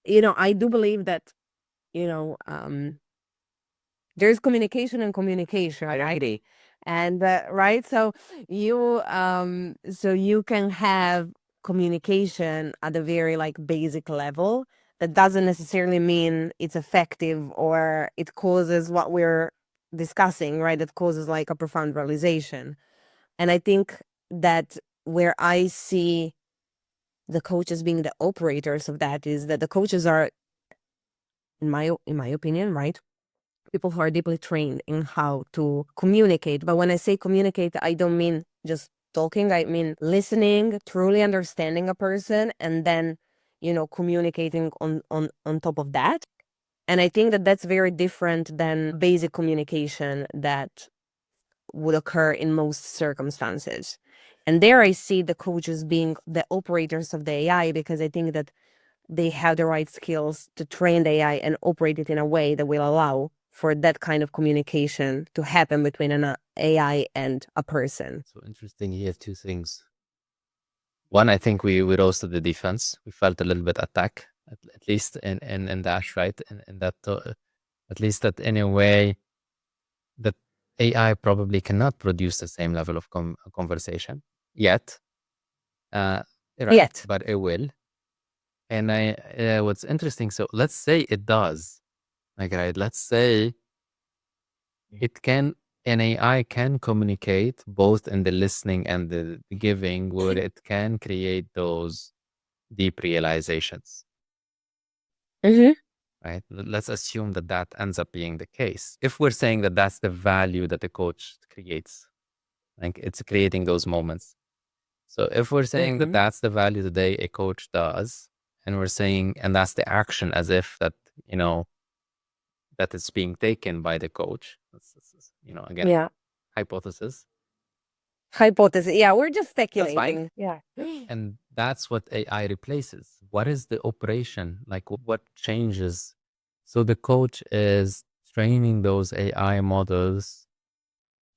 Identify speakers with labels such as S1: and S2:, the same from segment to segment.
S1: I do believe that, there's communication and communication, right? And right, so you can have communication at a very like basic level that doesn't necessarily mean it's effective or it causes what we're discussing, right? It causes like a profound realization. And I think that where I see the coaches being the operators of that is that the coaches are, in my opinion, right, people who are deeply trained in how to communicate. But when I say communicate, I don't mean just talking. I mean listening, truly understanding a person, and then communicating on top of that. And I think that that's very different than basic communication that would occur in most circumstances. And there I see the coaches being the operators of the AI, because I think that they have the right skills to train the AI and operate it in a way that will allow for that kind of communication to happen between an AI and a person.
S2: So interesting here, two things. One, I think we roasted the defense. We felt a little bit attack, at least in Dash, right? And that at least that in a way that AI probably cannot produce the same level of conversation yet. Right,
S1: Yet.
S2: but it will. And what's interesting, so let's say it does, like, right? Let's say it can, an AI can communicate both in the listening and the giving, where it can create those deep realizations,
S1: Mm-hmm.
S2: right? Let's assume that that ends up being the case. If we're saying that that's the value that the coach creates, like it's creating those moments. So if we're saying that that's the value today a coach does, and we're saying, and that's the action as if that, that it's being taken by the coach, again,
S1: Yeah.
S2: hypothesis.
S1: Hypothesis. Yeah, we're just
S2: That's fine.
S1: speculating. Yeah.
S2: And that's what AI replaces. What is the operation? Like what changes? So the coach is training those AI models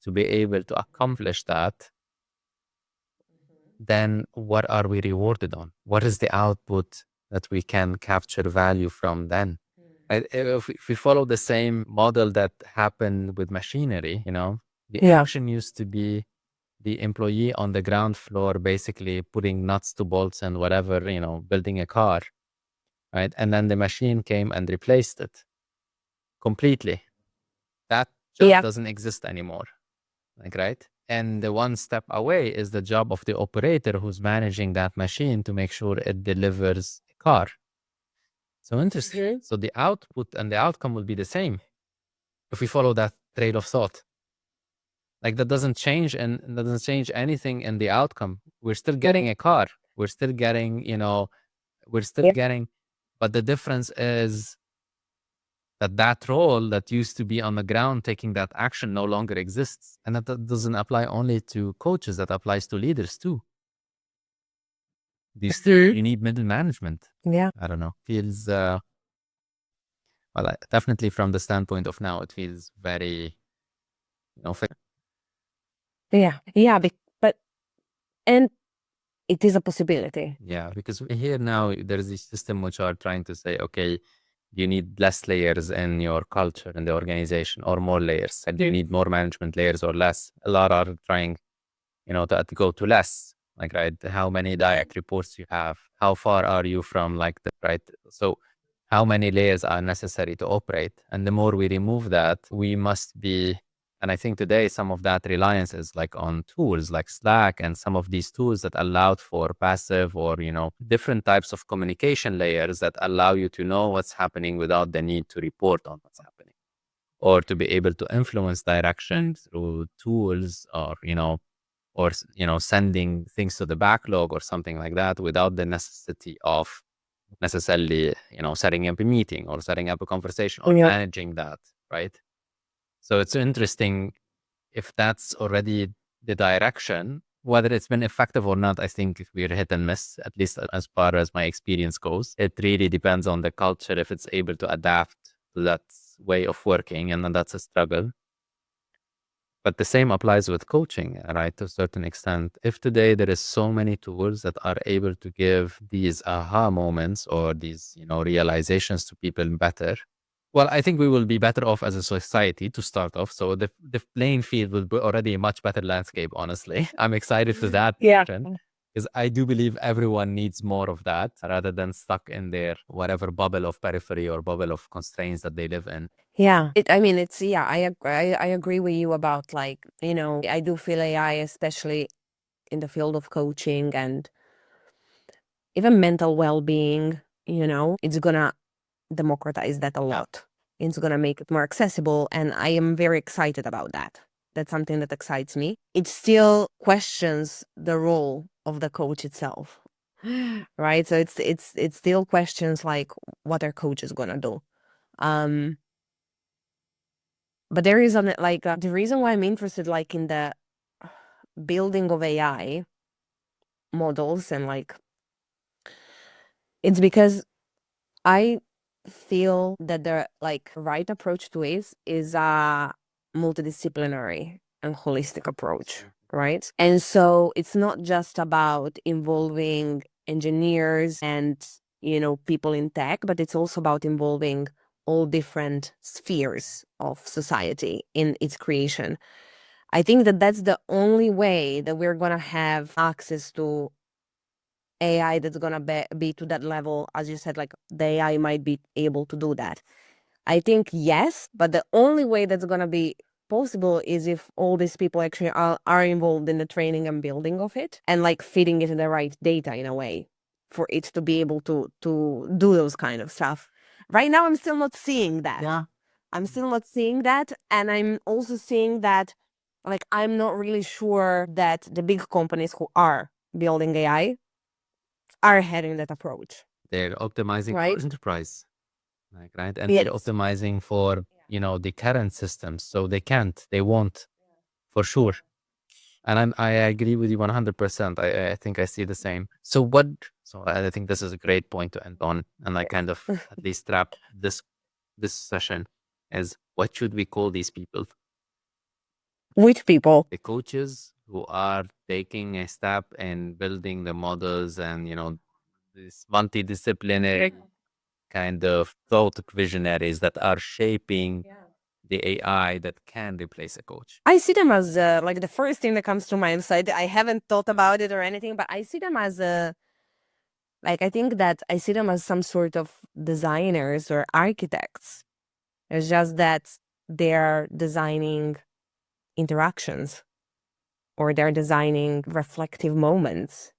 S2: to be able to accomplish that. Then what are we rewarded on? What is the output that we can capture value from then? If we follow the same model that happened with machinery, the
S1: Yeah.
S2: action used to be the employee on the ground floor basically putting nuts to bolts and whatever, building a car, right? And then the machine came and replaced it completely. That job
S1: Yeah.
S2: doesn't exist anymore, like, right? And the one step away is the job of the operator who's managing that machine to make sure it delivers a car. So interesting.
S1: Mhm.
S2: So the output and the outcome will be the same if we follow that trail of thought. Like that doesn't change, and that doesn't change anything in the outcome. We're still getting a car. We're still getting, we're still
S1: Yeah.
S2: getting, but the difference is that that role that used to be on the ground taking that action no longer exists. And that doesn't apply only to coaches, that applies to leaders too. You need middle management.
S1: Yeah.
S2: I don't know. Feels, definitely from the standpoint of now, it feels very,
S1: Yeah. Yeah. But, and it is a possibility.
S2: yeah, because here now there's this system which are trying to say, okay, you need less layers in your culture in the organization or more layers. And you need more management layers or less. A lot are trying, to go to less. Like, right, how many direct reports you have, how far are you from like the right. So how many layers are necessary to operate? And the more we remove that, we must be, and I think today some of that reliance is like on tools like Slack and some of these tools that allowed for passive or, different types of communication layers that allow you to know what's happening without the need to report on what's happening, or to be able to influence direction through tools, or sending things to the backlog or something like that without the necessity of necessarily setting up a meeting or setting up a conversation or
S1: Yeah.
S2: managing that, right? So it's interesting if that's already the direction. Whether it's been effective or not, I think we're hit and miss, at least as far as my experience goes. It really depends on the culture, if it's able to adapt to that way of working, and then that's a struggle. But the same applies with coaching, right? To a certain extent. If today there is so many tools that are able to give these aha moments or these, realizations to people better, well, I think we will be better off as a society to start off. So the playing field will be already a much better landscape, honestly. I'm excited for that.
S1: Yeah.
S2: Because I do believe everyone needs more of that rather than stuck in their whatever bubble of periphery or bubble of constraints that they live in.
S1: Yeah. I agree with you about I do feel AI, especially in the field of coaching and even mental well-being, it's gonna democratize that a lot. It's gonna make it more accessible, and I am very excited about that. That's something that excites me. It still questions the role of the coach itself, right? So it still questions like what our coach is gonna do. But there is the reason why I'm interested in the building of AI models and it's because I feel that the right approach to it is a multidisciplinary and holistic approach, right? And so it's not just about involving engineers and people in tech, but it's also about involving all different spheres of society in its creation. I think that that's the only way that we're gonna have access to AI that's gonna be to that level. As you said, the AI might be able to do that. I think yes, but the only way that's gonna be possible is if all these people actually are involved in the training and building of it and feeding it the right data in a way for it to be able to do those kind of stuff. Right now, I'm still not seeing that.
S3: Yeah.
S1: I'm still not seeing that, and I'm also seeing that I'm not really sure that the big companies who are building AI are heading that approach.
S2: They're optimizing
S1: Right.
S2: for enterprise, right? And
S1: Yes.
S2: they're optimizing for, the current systems. So they won't, for sure. And I agree with you 100%. I think I see the same. So I think this is a great point to end on, and I kind of at least wrap this session is what should we call these people?
S1: Which people?
S2: The coaches who are taking a step in building the models and, this multidisciplinary kind of thought visionaries that are shaping the AI that can replace a coach.
S1: I see them as the first thing that comes to mind. So I haven't thought about it or anything, but I see them as I think that I see them as some sort of designers or architects. It's just that they're designing interactions or they're designing reflective moments.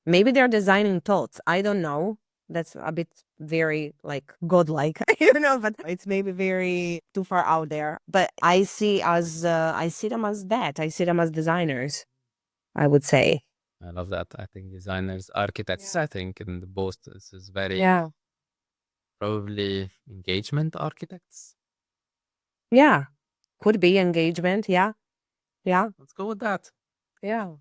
S1: Maybe they're designing thoughts. I don't know. That's a bit very godlike, but it's maybe very too far out there. But I see them as that. I see them as designers, I would say.
S2: I love that. I think designers, architects, I think in the both, this is very probably engagement architects.
S1: Yeah. Could be engagement. Yeah. Yeah.
S2: Let's go with that.
S1: Yeah.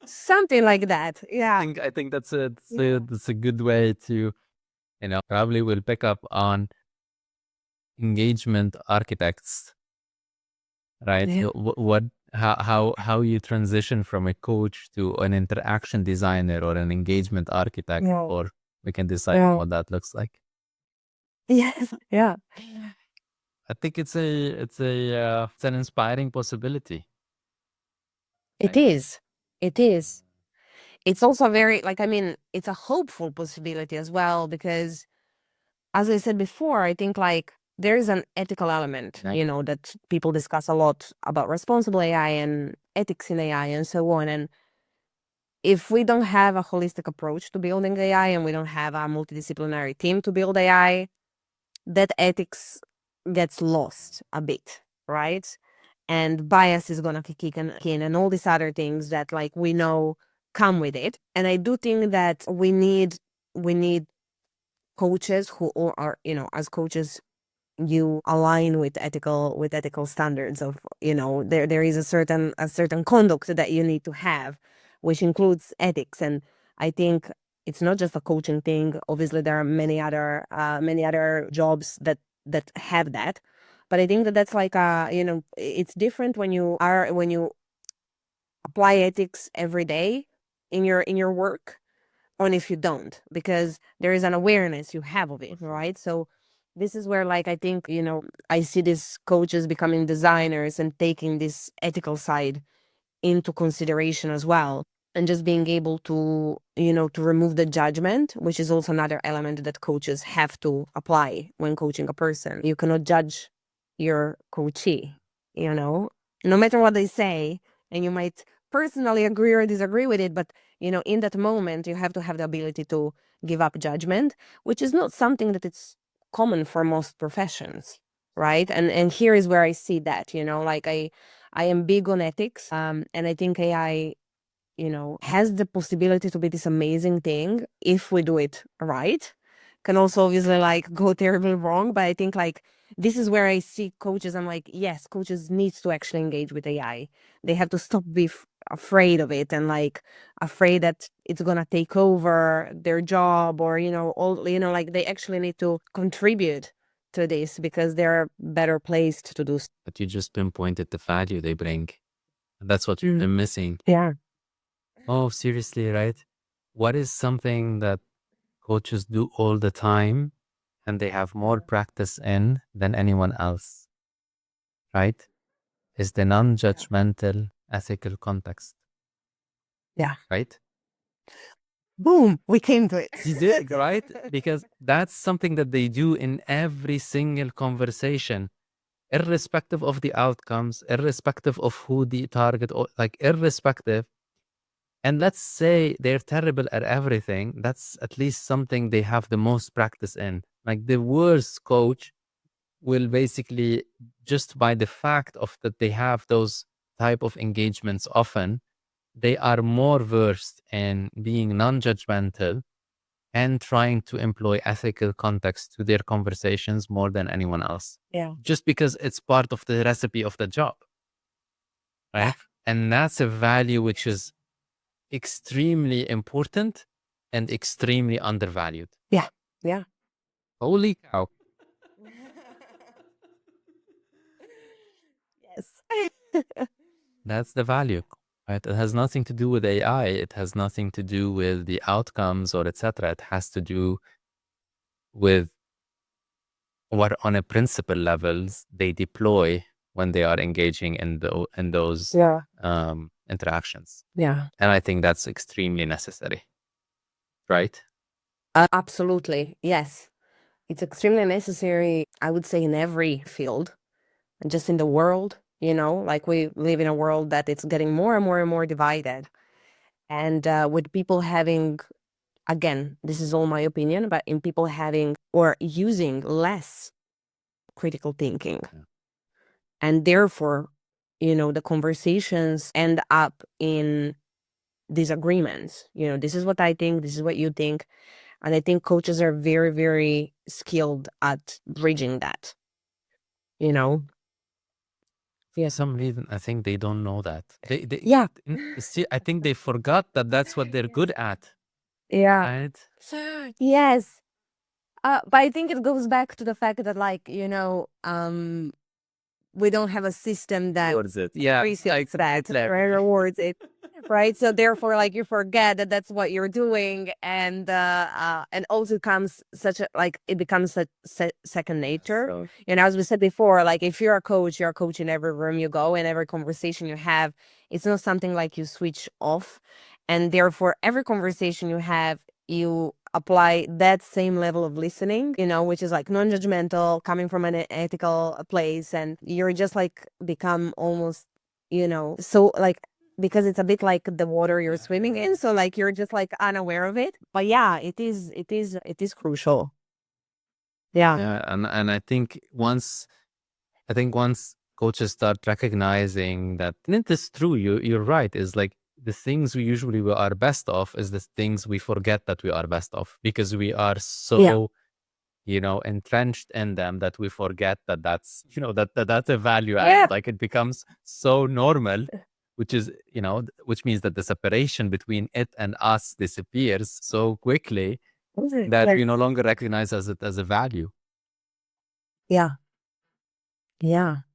S1: Something like that. Yeah.
S2: I think that's a good way to, probably we'll pick up on engagement architects, right?
S1: Yeah.
S2: How you transition from a coach to an interaction designer or an engagement architect, or we can decide what that looks like.
S1: Yes. Yeah.
S2: I think it's an inspiring possibility.
S1: It is. It is. It's also very it's a hopeful possibility as well because, as I said before, I think there is an ethical element, that people discuss a lot about responsible AI and ethics in AI and so on. And if we don't have a holistic approach to building AI and we don't have a multidisciplinary team to build AI, that ethics gets lost a bit, right? And bias is gonna kick in and all these other things that we know come with it. And I do think that we need coaches who are, as coaches, you align with ethical standards of, there is a certain conduct that you need to have, which includes ethics. And I think it's not just a coaching thing. Obviously there are many other jobs that have that, But I think that that's like it's different when you apply ethics every day in your work, and if you don't, because there is an awareness you have of it, right? So this is where, like, I think, I see these coaches becoming designers and taking this ethical side into consideration as well, and just being able to to remove the judgment, which is also another element that coaches have to apply when coaching a person. You cannot judge your coachee, no matter what they say, and you might personally agree or disagree with it, but in that moment you have to have the ability to give up judgment, which is not something that it's common for most professions, right? And here is where I see that, like, I am big on ethics, and I think AI, has the possibility to be this amazing thing if we do it right. Can also obviously like go terribly wrong, but I think like this is where I see coaches. I'm like, yes, coaches need to actually engage with AI. They have to stop being afraid of it and like afraid that it's gonna take over their job, or like they actually need to contribute to this because they're better placed to do.
S2: But you just pinpointed the value they bring. And that's what you've been missing.
S1: Yeah.
S2: Oh, seriously, right? What is something that coaches do all the time and they have more practice in than anyone else, right? Is the non-judgmental ethical context.
S1: Yeah.
S2: Right?
S1: Boom, we came to it.
S2: You did, right? Because that's something that they do in every single conversation, irrespective of the outcomes, irrespective of who the target, or like irrespective. And let's say they're terrible at everything. That's at least something they have the most practice in. Like the worst coach will basically, just by the fact of that they have those type of engagements often, they are more versed in being non-judgmental and trying to employ ethical context to their conversations more than anyone else.
S1: Yeah.
S2: Just because it's part of the recipe of the job. Right? And that's a value which is extremely important and extremely undervalued.
S1: Yeah. Yeah.
S2: Holy cow.
S1: Yes.
S2: That's the value. Right? It has nothing to do with AI. It has nothing to do with the outcomes or etc. It has to do with what on a principle levels they deploy when they are engaging in those
S1: Yeah.
S2: interactions.
S1: Yeah.
S2: And I think that's extremely necessary. Right?
S1: Absolutely. Yes. It's extremely necessary, I would say, in every field, and just in the world, like we live in a world that it's getting more and more and more divided. And with people having, again, this is all my opinion, but in people having or using less critical thinking.
S2: Yeah.
S1: And therefore, the conversations end up in disagreements. This is what I think, this is what you think. And I think coaches are very, very skilled at bridging that,
S2: For some reason, I think they don't know that. They
S1: Yeah.
S2: see, I think they forgot that that's what they're good at.
S1: Yeah.
S2: Right?
S1: Yes. But I think it goes back to the fact that, like, we don't have a system that
S2: What is it? Yeah.
S1: appreciates that, right, rewards it, right? So therefore, like, you forget that that's what you're doing, and also it becomes it becomes a second nature.
S2: So,
S1: As we said before, like, if you're a coach, you're a coach in every room you go, and every conversation you have. It's not something like you switch off, and therefore every conversation you have, you apply that same level of listening, which is like non-judgmental, coming from an ethical place, and you're just like become almost, so like, because it's a bit like the water you're swimming in, so like you're just like unaware of it. But yeah, it is crucial. Yeah.
S2: yeah, and I think once coaches start recognizing that, and it is true, you're right, is like the things we usually are best of is the things we forget that we are best of, because we are so entrenched in them that we forget that that's that's a value add. Like it becomes so normal, which is which means that the separation between it and us disappears so quickly that we no longer recognize it as a value.
S1: Yeah. Yeah.